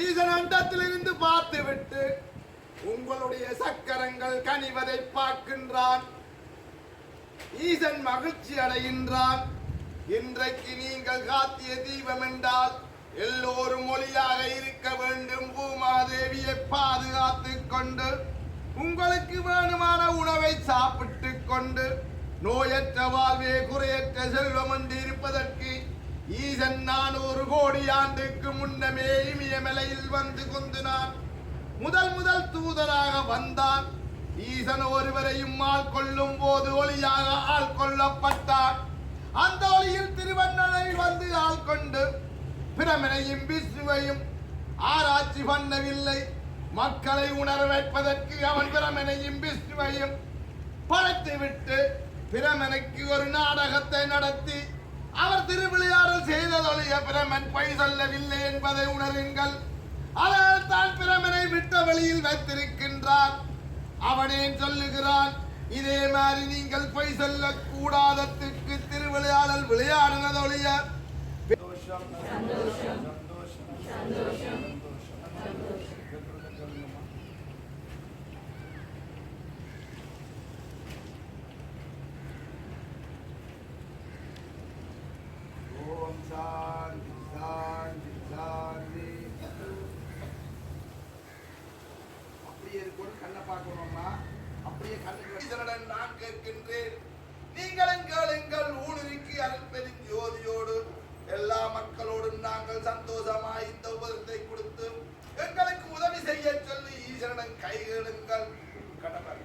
ஈசன் அண்டத்திலிருந்து பார்த்துவிட்டு உங்களுடைய சக்கரங்கள் கனிவதை பார்க்கின்றான். ஈசன் மகிழ்ச்சி அடைகின்றான். இன்றைக்கு நீங்கள் காத்திய தீபம் என்றால் எல்லோரும் ஒளியாக இருக்க வேண்டும். பூமாதேவியை பாதுகாத்துக் கொண்டு உங்களுக்கு வேணுமான உணவை சாப்பிட்டுக் கொண்டு நோயற்ற வாழ்வே குறையற்ற செல்வம் என்று இருப்பதற்கு ஈசன் 400 கோடி ஆண்டுக்கு முன்னமே இமயமலையில் வந்து கொண்டான். முதல் தூதராக வந்தான். ஈசன் ஒருவரையும் ஆள்கொள்ளும் போது ஒளியாக ஆள்கொள்ளப்பட்டான். அந்த ஒளியில் திருவண்ணனை வந்து ஆள்கொண்டு பிரமனையும் விஷ்ணுவையும் ஆராய்ச்சி பண்ணவில்லை. மக்களை உணர வைப்பதற்கு அவன் பிரமனையும் விஷ்ணுவையும் படைத்துவிட்டு பிரமனுக்கு ஒரு நாடகத்தை நடத்தி அவர் திருவிளையாடல் செய்ததொழிய பிரமன் பொய் சொல்லவில்லை என்பதை உணருங்கள். அதனால் தான் பிரமனை விட்ட வழியில் வைத்திருக்கின்றான். அவனே சொல்லுகிறான், இதே மாதிரி நீங்கள் பொய் சொல்ல கூடாதத்துக்கு திருவிளையாடல் விளையாடினதொழிய சாந்தி சாந்தி சாந்தி. அப்படியே இருக்கும் கண்ணை பார்க்கணும்னா அப்படியே கண்ணுடன் நான் கேட்கின்றேன். நீங்களும் கேளுங்கள். ஊனுக்கு அருள்பெரும் ஜோதியோடு எல்லா மக்களோடும் நாங்கள் சந்தோஷமாய் இந்த உபதத்தை கொடுத்து எங்களுக்கு உதவி செய்ய சொல்லி ஈஸ்வரன் கைகேளுங்கள். கடமை